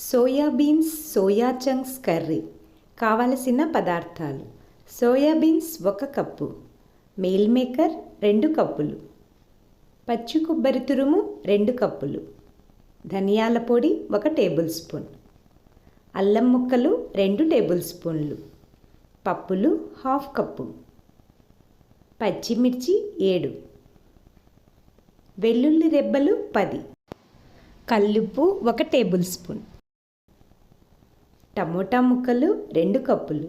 Soya beans soya chunks curry. కావలసిన పదార్థాలు: soya beans 1 cup, meal maker 2 కప్పులు, పచ్చి కొబ్బరి తురుము 2 కప్పులు, ధనియాల పొడి 1 టేబుల్ స్పూన్, అల్లం ముక్కలు 2 టేబుల్ స్పూన్లు, పప్పులు 1/2 కప్పు, పచ్చిమిర్చి 7, వెల్లుల్లి రెబ్బలు 10, కల్లుప్పు 1 టేబుల్ స్పూన్, టమోటా ముక్కలు 2 కప్పులు,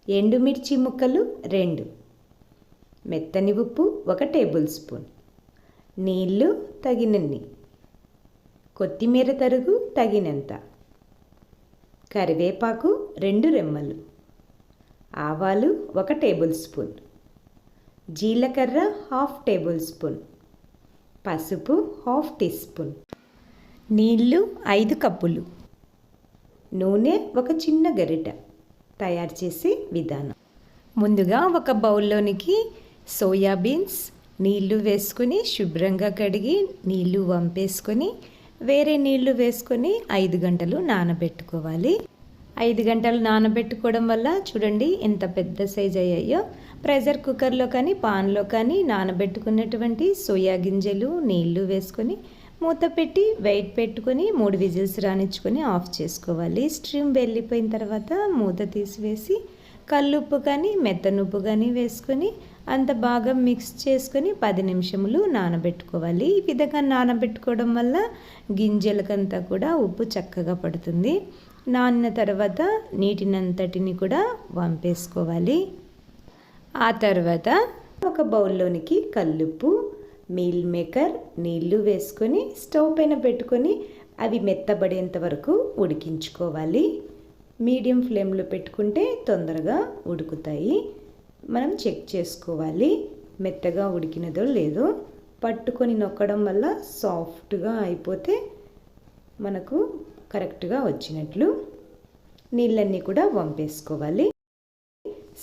ఎండుమిర్చి ముక్కలు 2, మెత్తని ఉప్పు 1 టేబుల్ స్పూన్, నీళ్ళు తగినన్ని, కొత్తిమీర తరుగు తగినంత, కరివేపాకు 2 రెమ్మలు, ఆవాలు 1 టేబుల్ స్పూన్, జీలకర్ర 1/2 టేబుల్ స్పూన్, పసుపు 1/2 టీ స్పూన్, నీళ్ళు 5 కప్పులు, నూనె 1 చిన్న గరిటె. తయారు చేసే విధానం: ముందుగా ఒక బౌల్లోనికి సోయా బీన్స్ నీళ్లు వేసుకొని శుభ్రంగా కడిగి నీళ్లు వంపేసుకొని వేరే నీళ్లు వేసుకొని 5 గంటలు నానబెట్టుకోవాలి. 5 గంటలు నానబెట్టుకోవడం వల్ల చూడండి ఎంత పెద్ద సైజ్ అయ్యాయో. ప్రెషర్ కుక్కర్లో కానీ పాన్లో కానీ నానబెట్టుకున్నటువంటి సోయా గింజలు నీళ్లు వేసుకొని మూత పెట్టి వెయిట్ పెట్టుకొని 3 విజిల్స్ రానిచ్చుకొని ఆఫ్ చేసుకోవాలి. స్ట్రీమ్ వెళ్ళిపోయిన తర్వాత మూత తీసివేసి కల్లుప్పు కానీ మెత్తనుప్పు కానీ వేసుకొని అంత బాగా మిక్స్ చేసుకొని 10 నిమిషములు నానబెట్టుకోవాలి. ఈ విధంగా నానబెట్టుకోవడం వల్ల గింజలకంతా కూడా ఉప్పు చక్కగా పడుతుంది. నానిన తర్వాత నీటినంతటిని కూడా వంపేసుకోవాలి. ఆ తర్వాత ఒక బౌల్లోనికి కల్లుప్పు, మీల్ మేకర్ నీళ్లు వేసుకొని స్టవ్ పైన పెట్టుకొని అవి మెత్తబడేంత వరకు ఉడికించుకోవాలి. మీడియం ఫ్లేమ్లో పెట్టుకుంటే తొందరగా ఉడుకుతాయి. మనం చెక్ చేసుకోవాలి మెత్తగా ఉడికినదో లేదో. పట్టుకొని నొక్కడం వల్ల సాఫ్ట్గా అయిపోతే మనకు కరెక్ట్గా వచ్చినట్లు. నీళ్ళన్నీ కూడా వంపేసుకోవాలి.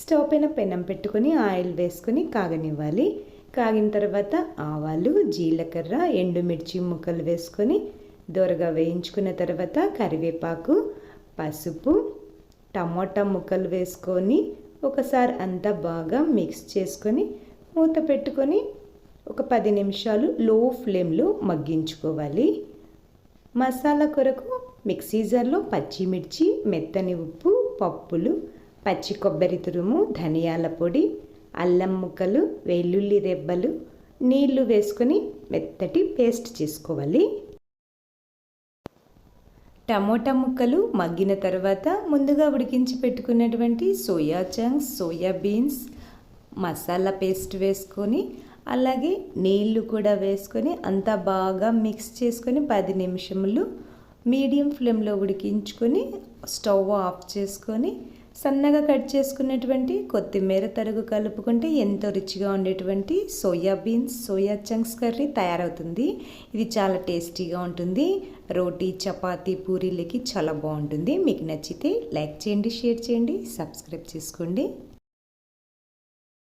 స్టవ్ పైన పెనం పెట్టుకొని ఆయిల్ వేసుకొని కాగనివ్వాలి. కాగిన తర్వాత ఆవాలు, జీలకర్ర, ఎండుమిర్చి ముక్కలు వేసుకొని దోరగా వేయించుకున్న తర్వాత కరివేపాకు, పసుపు, టమోటా ముక్కలు వేసుకొని ఒకసారి అంతా బాగా మిక్స్ చేసుకొని మూత పెట్టుకొని ఒక 10 నిమిషాలు లో ఫ్లేమ్లో మగ్గించుకోవాలి. మసాలా కొరకు మిక్సీ జార్లో పచ్చిమిర్చి, మెత్తని ఉప్పు, పప్పులు, పచ్చి కొబ్బరి తురుము, ధనియాల పొడి, అల్లం ముక్కలు, వెల్లుల్లి రెబ్బలు, నీళ్లు వేసుకొని మెత్తటి పేస్ట్ చేసుకోవాలి. టమోటా ముక్కలు మగ్గిన తర్వాత ముందుగా ఉడికించి పెట్టుకున్నటువంటి soya chunks, soya beans masala paste వేసుకొని అలాగే నీళ్లు కూడా వేసుకొని అంతా బాగా మిక్స్ చేసుకొని 10 నిమిషములు మీడియం ఫ్లేమ్లో ఉడికించుకొని స్టవ్ ఆఫ్ చేసుకొని సన్నగా కట్ చేసుకున్నటువంటి కొత్తిమీర తరుగు కలుపుకుంటే ఎంతో రుచిగా ఉండేటువంటి soya beans soya chunks curry తయారవుతుంది. ఇది చాలా టేస్టీగా ఉంటుంది. రోటీ, చపాతి, పూరీలకి చాలా బాగుంటుంది. మీకు నచ్చితే లైక్ చేయండి, షేర్ చేయండి, సబ్స్క్రైబ్ చేసుకోండి.